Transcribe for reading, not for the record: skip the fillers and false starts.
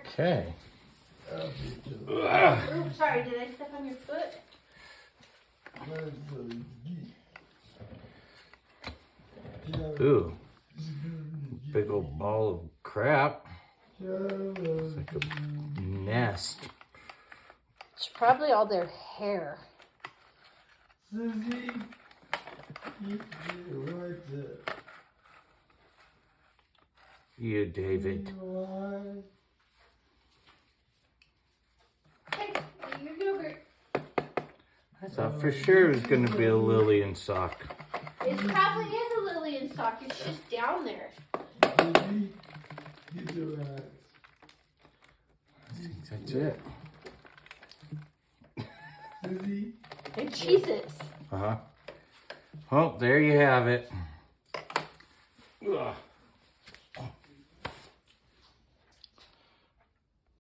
Okay. Oops, sorry, did I step on your foot? Ooh. Big old ball of crap. It's like a nest. It's probably all their hair. Susie, you right there. You, David. Hey, your yogurt. I thought for sure it was going to be a Lillian sock. It probably is a Lillian sock. It's just down there. Susie, you right. I think that's it. Susie. And cheeses. Uh-huh. Well, there you have it.